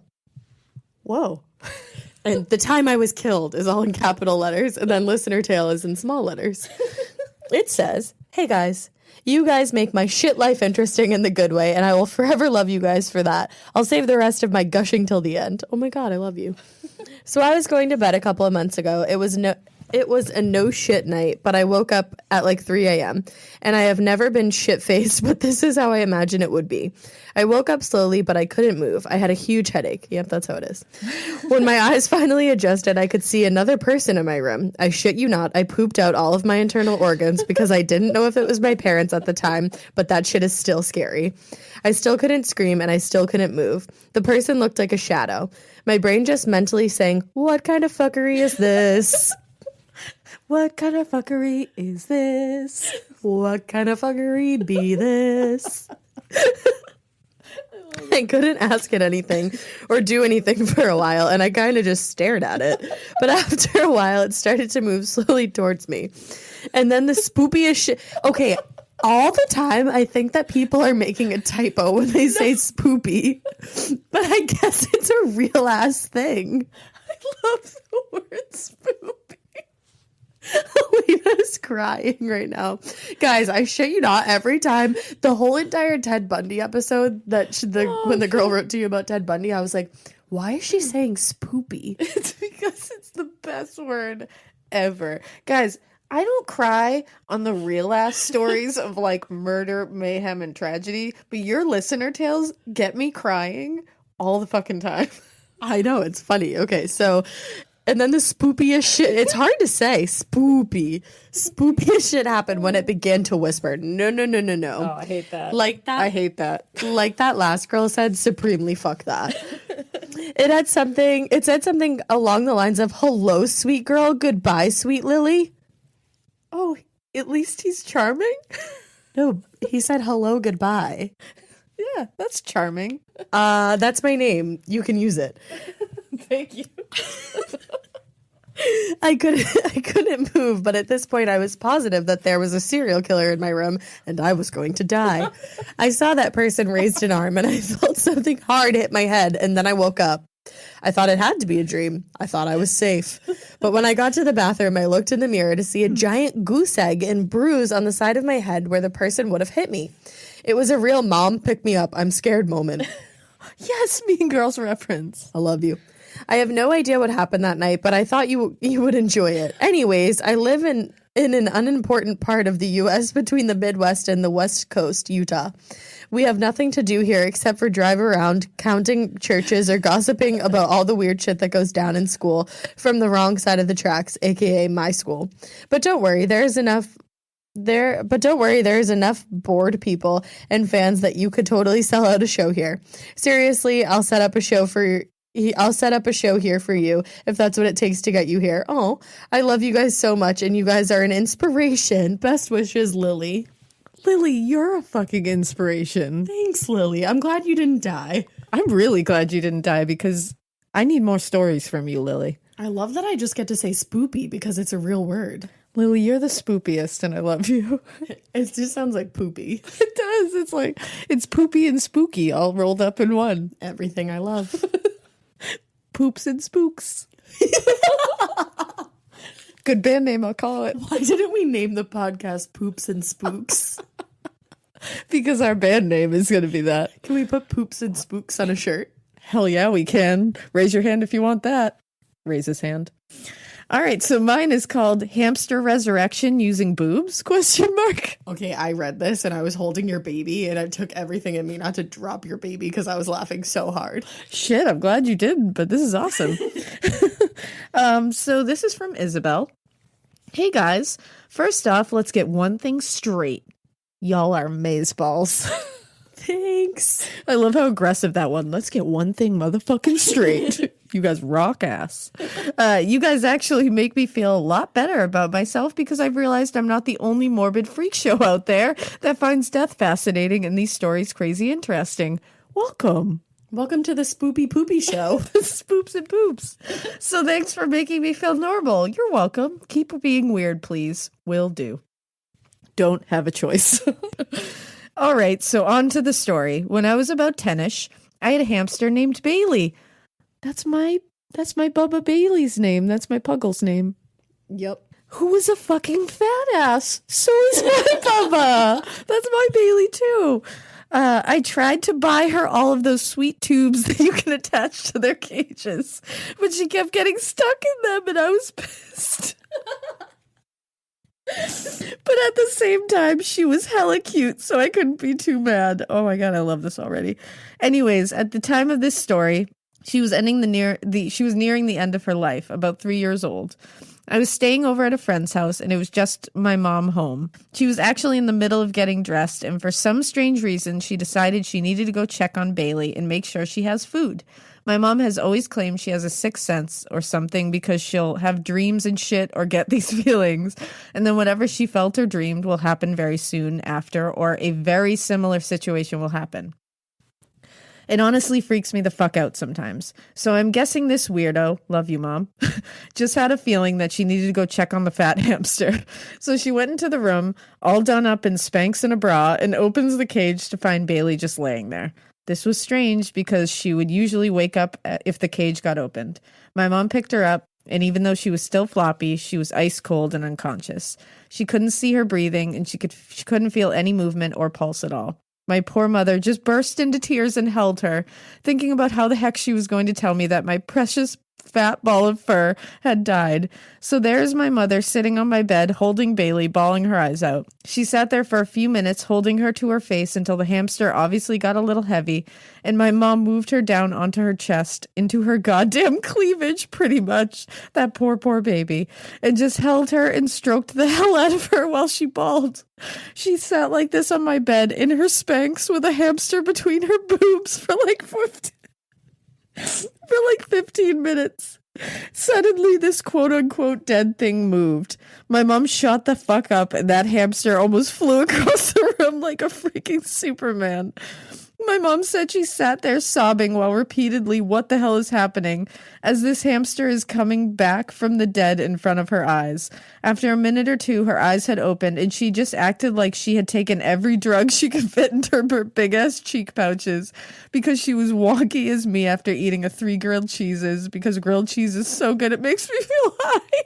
Whoa. And The Time I Was Killed is all in capital letters, and then listener tale is in small letters. It says, "Hey guys, you guys make my shit life interesting in the good way, and I will forever love you guys for that. I'll save the rest of my gushing till the end." Oh my God, I love you. So I was going to bed a couple of months ago. It was a no shit night, but I woke up at like 3 a.m. and I have never been shit faced, but this is how I imagine it would be. I woke up slowly, but I couldn't move. I had a huge headache. Yep, that's how it is. When my eyes finally adjusted, I could see another person in my room. I shit you not, I pooped out all of my internal organs because I didn't know if it was my parents at the time, but that shit is still scary. I still couldn't scream and I still couldn't move. The person looked like a shadow. My brain just mentally saying, "What kind of fuckery is this?" What kind of fuckery is this? What kind of fuckery be this? I couldn't ask it anything or do anything for a while, and I kind of just stared at it. But after a while, it started to move slowly towards me. And then the spoopiest shit. Okay, all the time, I think that people are making a typo when they say spoopy. But I guess it's a real-ass thing. I love the word spoopy. Alina's crying right now. Guys, I shit you not, every time, the whole entire Ted Bundy episode when the girl wrote to you about Ted Bundy, I was like, why is she saying spoopy? It's because it's the best word ever. Guys, I don't cry on the real ass stories of like murder, mayhem, and tragedy, but your listener tales get me crying all the fucking time. I know, it's funny. Okay, so... And then the spoopiest shit, it's hard to say, spoopiest shit happened when it began to whisper, no. Oh, I hate that. Like that. I hate that. Like that last girl said, supremely fuck that. It said something along the lines of, hello, sweet girl, goodbye, sweet Lily. Oh, at least he's charming? No, he said hello, goodbye. Yeah, that's charming. That's my name. You can use it. Thank you. I couldn't move, but at this point I was positive that there was a serial killer in my room and I was going to die. I saw that person raised an arm and I felt something hard hit my head, and then I woke up. I thought it had to be a dream. I thought I was safe. But when I got to the bathroom, I looked in the mirror to see a giant goose egg and bruise on the side of my head where the person would have hit me. It was a real mom pick me up, I'm scared moment. Yes, Mean Girls reference. I love you. I have no idea what happened that night, but I thought you would enjoy it. Anyways, I live in an unimportant part of the U.S. between the Midwest and the West Coast, Utah. We have nothing to do here except for drive around, counting churches or gossiping about all the weird shit that goes down in school from the wrong side of the tracks, aka my school. But don't worry, there is enough bored people and fans that you could totally sell out a show here. Seriously, I'll set up a show here for you if that's what it takes to get you here. Oh, I love you guys so much, and you guys are an inspiration. Best wishes, Lily. Lily, you're a fucking inspiration. Thanks, Lily. I'm glad you didn't die. I'm really glad you didn't die because I need more stories from you, Lily. I love that I just get to say spoopy because it's a real word. Lily, you're the spoopiest, and I love you. It just sounds like poopy. It does. It's like, it's poopy and spooky all rolled up in one. Everything I love. Poops and spooks. Good band name, I'll call it. Why didn't we name the podcast Poops and Spooks? Because our band name is going to be that. Can we put Poops and Spooks on a shirt? Hell yeah, we can. Raise your hand if you want that. Raise his hand. All right, so mine is called Hamster Resurrection Using Boobs? ? Okay, I read this and I was holding your baby and it took everything in me not to drop your baby because I was laughing so hard. Shit, I'm glad you didn't, but this is awesome. So this is from Isabel. Hey guys, first off, let's get one thing straight. Y'all are mazeballs. Thanks. I love how aggressive that one. Let's get one thing motherfucking straight. You guys rock ass. You guys actually make me feel a lot better about myself because I've realized I'm not the only morbid freak show out there that finds death fascinating and these stories crazy interesting. Welcome. Welcome to the Spoopy Poopy Show. Spoops and poops. So thanks for making me feel normal. You're welcome. Keep being weird, please. Will do. Don't have a choice. All right, so on to the story. When I was about 10ish, I had a hamster named Bailey. That's my Bubba Bailey's name. That's my Puggle's name. Yep. Who was a fucking fat ass. So is my Bubba. That's my Bailey too. I tried to buy her all of those sweet tubes that you can attach to their cages, but she kept getting stuck in them and I was pissed. But at the same time, she was hella cute, so I couldn't be too mad. Oh my god, I love this already. Anyways, at the time of this story, she was nearing the end of her life, about 3 years old. I was staying over at a friend's house, and it was just my mom home. She was actually in the middle of getting dressed, and for some strange reason, she decided she needed to go check on Bailey and make sure she has food. My mom has always claimed she has a sixth sense or something because she'll have dreams and shit or get these feelings. And then whatever she felt or dreamed will happen very soon after, or a very similar situation will happen. It honestly freaks me the fuck out sometimes. So I'm guessing this weirdo, love you, Mom, just had a feeling that she needed to go check on the fat hamster. So she went into the room, all done up in Spanx and a bra, and opens the cage to find Bailey just laying there. This was strange because she would usually wake up if the cage got opened. My mom picked her up, and even though she was still floppy, she was ice cold and unconscious. She couldn't see her breathing, and she couldn't feel any movement or pulse at all. My poor mother just burst into tears and held her, thinking about how the heck she was going to tell me that my precious fat ball of fur had died. So there's my mother sitting on my bed, holding Bailey, bawling her eyes out. She sat there for a few minutes, holding her to her face until the hamster obviously got a little heavy, and my mom moved her down onto her chest, into her goddamn cleavage, pretty much, that poor baby, and just held her and stroked the hell out of her while she bawled. She sat like this on my bed in her Spanx with a hamster between her boobs for like 15 minutes. Suddenly, this quote-unquote dead thing moved. My mom shot the fuck up, and that hamster almost flew across the room like a freaking Superman. My mom said she sat there sobbing while repeatedly, "What the hell is happening?" as this hamster is coming back from the dead in front of her eyes. After a minute or two, her eyes had opened, and she just acted like she had taken every drug she could fit into her big-ass cheek pouches because she was wonky as me after eating 3 grilled cheeses because grilled cheese is so good it makes me feel high.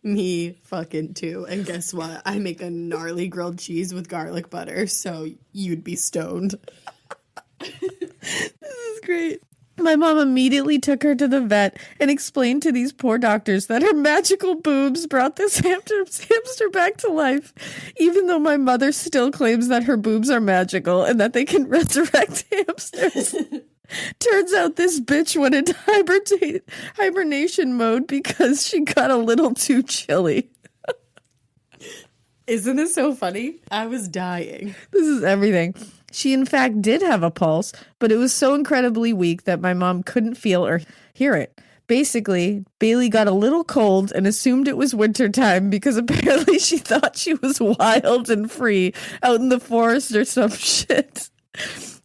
Me fucking too. And guess what? I make a gnarly grilled cheese with garlic butter, so you'd be stoned. This is great. My mom immediately took her to the vet and explained to these poor doctors that her magical boobs brought this hamster back to life, even though my mother still claims that her boobs are magical and that they can resurrect hamsters. Turns out this bitch went into hibernation mode because she got a little too chilly. Isn't this so funny? I was dying. This is everything. She, in fact, did have a pulse, but it was so incredibly weak that my mom couldn't feel or hear it. Basically, Bailey got a little cold and assumed it was wintertime because apparently she thought she was wild and free out in the forest or some shit.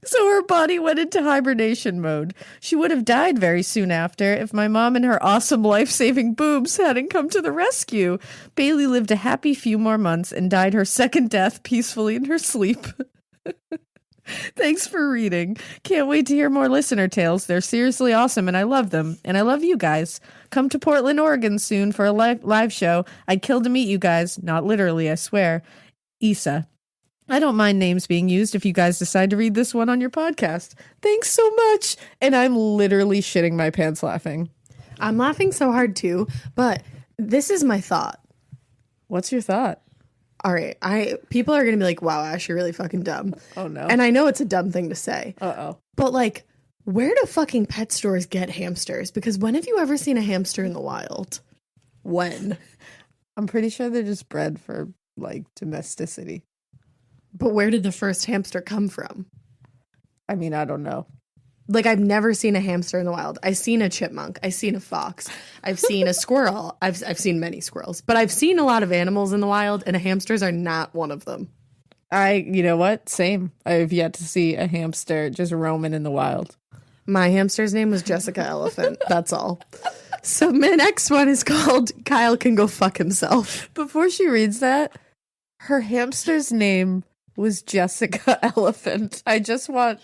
So her body went into hibernation mode. She would have died very soon after if my mom and her awesome life-saving boobs hadn't come to the rescue. Bailey lived a happy few more months and died her second death peacefully in her sleep. Thanks for reading. Can't wait to hear more listener tales. They're seriously awesome and I love them. And I love you guys. Come to Portland, Oregon soon for a live show. I'd kill to meet you guys. Not literally, I swear. Issa. I don't mind names being used if you guys decide to read this one on your podcast. Thanks so much. And I'm literally shitting my pants laughing. I'm laughing so hard too, but this is my thought. What's your thought? All right, people are going to be like, wow, Ash, you're really fucking dumb. Oh, no. And I know it's a dumb thing to say. Uh-oh. But, like, where do fucking pet stores get hamsters? Because when have you ever seen a hamster in the wild? When? I'm pretty sure they're just bred for, like, domesticity. But where did the first hamster come from? I mean, I don't know. Like, I've never seen a hamster in the wild. I've seen a chipmunk. I've seen a fox. I've seen a squirrel. I've seen many squirrels. But I've seen a lot of animals in the wild, and hamsters are not one of them. You know what? Same. I've yet to see a hamster just roaming in the wild. My hamster's name was Jessica Elephant. That's all. So my next one is called Kyle Can Go Fuck Himself. Before she reads that, her hamster's name was Jessica Elephant. I just want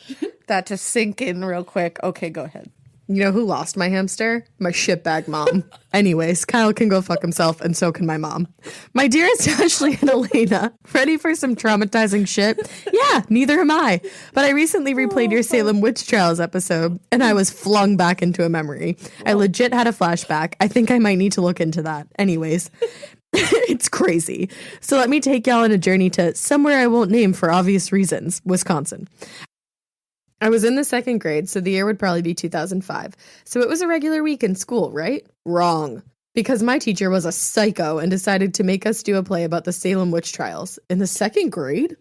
that to sink in real quick. Okay, go ahead. You know who lost my hamster? My shitbag mom. Anyways, Kyle can go fuck himself, and so can my mom. My dearest Ashley and Alaina, ready for some traumatizing shit? Yeah, neither am I. But I recently replayed your Salem Witch Trials episode, and I was flung back into a memory. I legit had a flashback. I think I might need to look into that. Anyways, it's crazy. So let me take y'all on a journey to somewhere I won't name for obvious reasons, Wisconsin. I was in the second grade, so the year would probably be 2005. So it was a regular week in school, right? Wrong. Because my teacher was a psycho and decided to make us do a play about the Salem Witch Trials. In the second grade?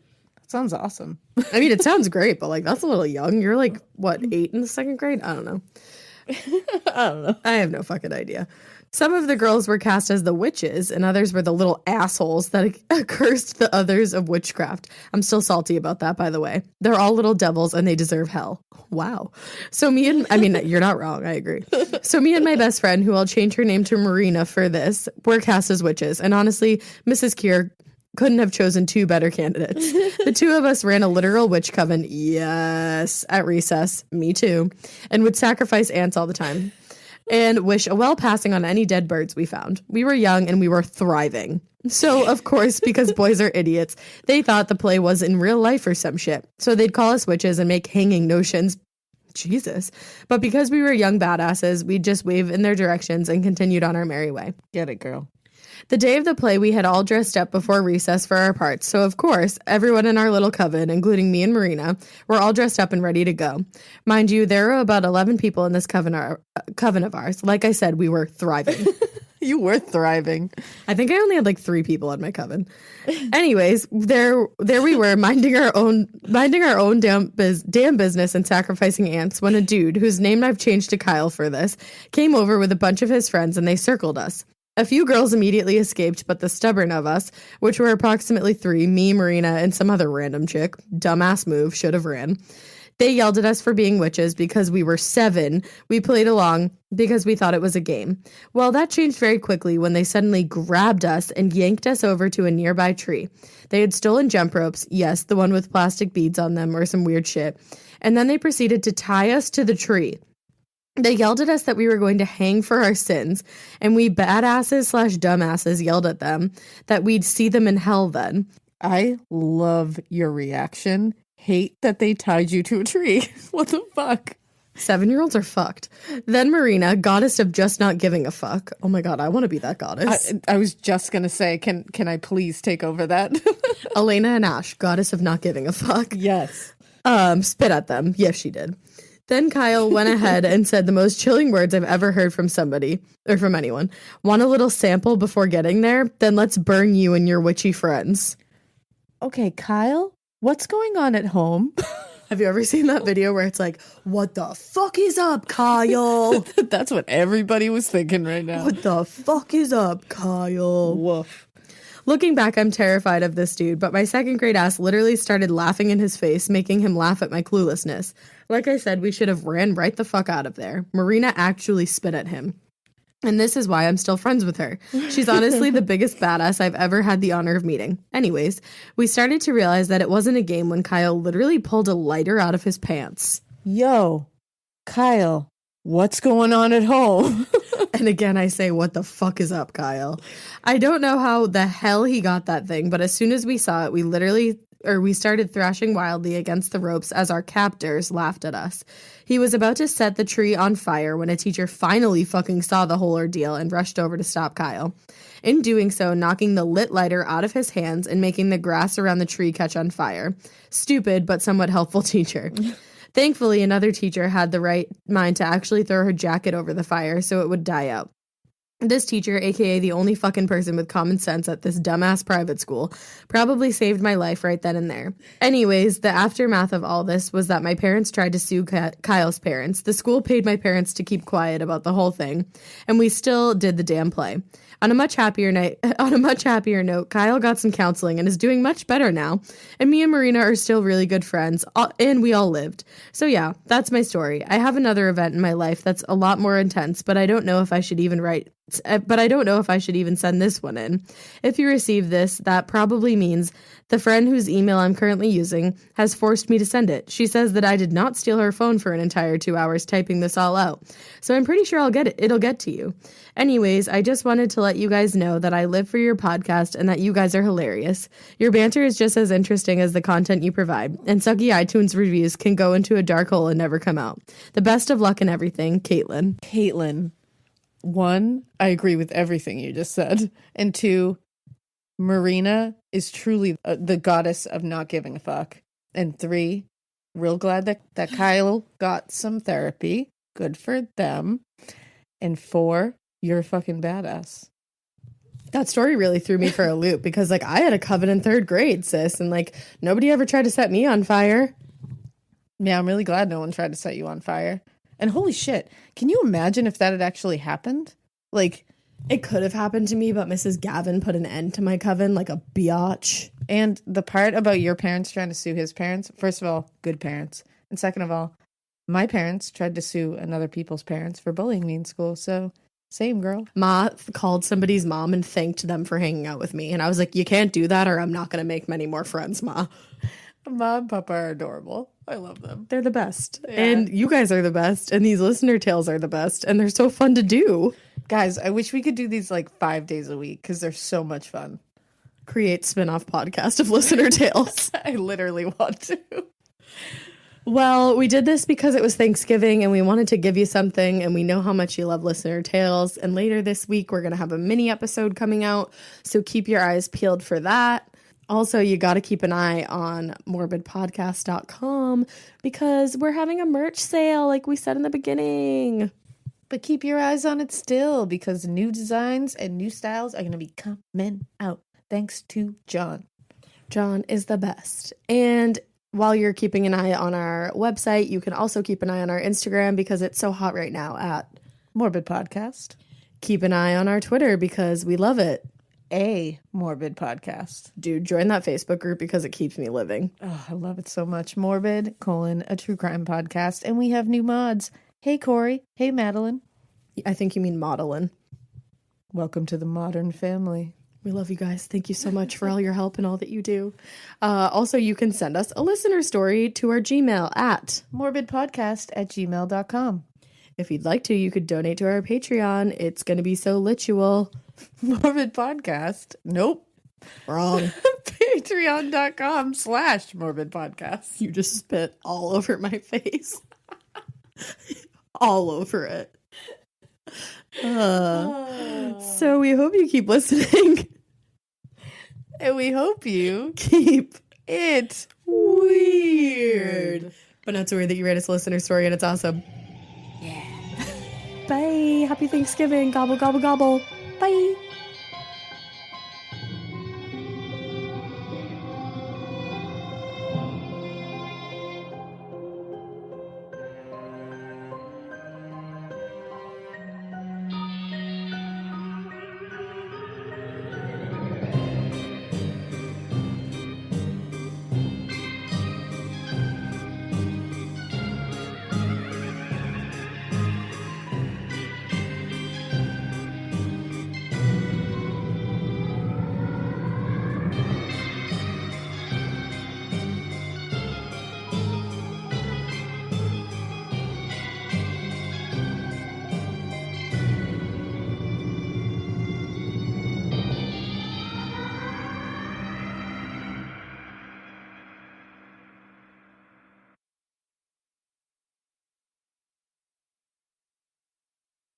Sounds awesome. I mean, it sounds great, but like that's a little young. You're like, what, 8 in the 2nd grade? I don't know. I don't know. I have no fucking idea. Some of the girls were cast as the witches, and others were the little assholes that cursed the others of witchcraft. I'm still salty about that, by the way. They're all little devils, and they deserve hell. Wow. So you're not wrong. I agree. So me and my best friend, who I'll change her name to Marina for this, were cast as witches. And honestly, Mrs. Keir couldn't have chosen 2 better candidates. The 2 of us ran a literal witch coven, yes, at recess, me too, and would sacrifice ants all the time and wish a well passing on any dead birds we found. We were young and we were thriving. So, of course, because boys are idiots, they thought the play was in real life or some shit. So they'd call us witches and make hanging notions. Jesus. But because we were young badasses, we'd just wave in their directions and continued on our merry way. Get it, girl. The day of the play, we had all dressed up before recess for our parts. So, of course, everyone in our little coven, including me and Marina, were all dressed up and ready to go. Mind you, there were about 11 people in this coven of ours. Like I said, we were thriving. You were thriving. I think I only had like 3 people in my coven. Anyways, there we were minding our own damn business and sacrificing ants when a dude, whose name I've changed to Kyle for this, came over with a bunch of his friends and they circled us. A few girls immediately escaped, but the stubborn of us, which were approximately 3, me, Marina, and some other random chick, dumbass move, should have ran. They yelled at us for being witches because we were 7. We played along because we thought it was a game. Well, that changed very quickly when they suddenly grabbed us and yanked us over to a nearby tree. They had stolen jump ropes, yes, the one with plastic beads on them or some weird shit, and then they proceeded to tie us to the tree. They yelled at us that we were going to hang for our sins, and we badasses/dumbasses yelled at them that we'd see them in hell then. I love your reaction. Hate that they tied you to a tree. What the fuck? 7-year-olds are fucked. Then Marina, goddess of just not giving a fuck. Oh my god, I want to be that goddess. I was just gonna say, can I please take over that? Alaina and Ash, goddess of not giving a fuck. Yes. Spit at them. Yes, she did. Then Kyle went ahead and said the most chilling words I've ever heard from somebody, or from anyone. Want a little sample before getting there? Then let's burn you and your witchy friends. Okay, Kyle, what's going on at home? Have you ever seen that video where it's like, what the fuck is up, Kyle? That's what everybody was thinking right now. What the fuck is up, Kyle? Woof. Looking back, I'm terrified of this dude, but my 2nd grade ass literally started laughing in his face, making him laugh at my cluelessness. Like I said, we should have ran right the fuck out of there. Marina actually spit at him. And this is why I'm still friends with her. She's honestly the biggest badass I've ever had the honor of meeting. Anyways, we started to realize that it wasn't a game when Kyle literally pulled a lighter out of his pants. Yo, Kyle, what's going on at home? And again, I say, what the fuck is up, Kyle? I don't know how the hell he got that thing, but as soon as we saw it, we started thrashing wildly against the ropes as our captors laughed at us. He was about to set the tree on fire when a teacher finally fucking saw the whole ordeal and rushed over to stop Kyle. In doing so, knocking the lit lighter out of his hands and making the grass around the tree catch on fire. Stupid, but somewhat helpful teacher. Thankfully, another teacher had the right mind to actually throw her jacket over the fire so it would die out. This teacher, aka the only fucking person with common sense at this dumbass private school, probably saved my life right then and there. Anyways, the aftermath of all this was that my parents tried to sue Kyle's parents. The school paid my parents to keep quiet about the whole thing, and we still did the damn play. On a much happier note, Kyle got some counseling and is doing much better now. And me and Marina are still really good friends, and we all lived. So yeah, that's my story. I have another event in my life that's a lot more intense, but I don't know if I should even send this one in. If you receive this, that probably means the friend whose email I'm currently using has forced me to send it. She says that I did not steal her phone for an entire 2 hours typing this all out. So I'm pretty sure it'll get to you. Anyways, I just wanted to let you guys know that I live for your podcast and that you guys are hilarious. Your banter is just as interesting as the content you provide, and sucky iTunes reviews can go into a dark hole and never come out. The best of luck in everything, Caitlin. Caitlin, 1, I agree with everything you just said. And 2, Marina is truly the goddess of not giving a fuck. And 3, real glad that Kyle got some therapy. Good for them. And 4, you're a fucking badass. That story really threw me for a loop because, like, I had a coven in 3rd grade, sis, and, like, nobody ever tried to set me on fire. Yeah, I'm really glad no one tried to set you on fire. And holy shit, can you imagine if that had actually happened? Like, It could have happened to me, but Mrs. Gavin put an end to my coven like a biatch. and the part about your parents trying to sue his parents, first of all, good parents. And second of all, my parents tried to sue another people's parents for bullying me in school. So, same girl. Ma called somebody's mom and thanked them for hanging out with me. And I was like, you can't do that or I'm not going to make many more friends, Ma. Mom and Papa are adorable. I love them. They're the best. Yeah. And you guys are the best. And these listener tales are the best. And they're so fun to do. Guys, I wish we could do these like 5 days a week because they're so much fun. Create spin-off podcast of listener tales. I literally want to. Well, we did this because it was Thanksgiving and we wanted to give you something, and we know how much you love listener tales. And later this week, we're going to have a mini episode coming out. So keep your eyes peeled for that. Also, you got to keep an eye on morbidpodcast.com because we're having a merch sale, like we said in the beginning. But keep your eyes on it still because new designs and new styles are going to be coming out. Thanks to John. John is the best. And while you're keeping an eye on our website, you can also keep an eye on our Instagram because it's so hot right now at Morbid Podcast. Keep an eye on our Twitter because we love it. A Morbid Podcast. Dude, join that Facebook group because it keeps me living. Oh, I love it so much. Morbid, a true crime podcast. And we have new mods. Hey, Corey. Hey, Madeline. I think you mean modeling. Welcome to the modern family. We love you guys. Thank you so much for all your help and all that you do. Also, you can send us a listener story to our Gmail at morbidpodcast@gmail.com. If you'd like to, you could donate to our Patreon. It's going to be so litual. Morbid Podcast. Nope. Wrong. Patreon.com/morbid podcast. You just spit all over my face. All over it. So we hope you keep listening. And we hope you Keep it weird. But not so weird that you read us a listener story and it's awesome. Yeah. Bye. Happy Thanksgiving. Gobble, gobble, gobble. Bye.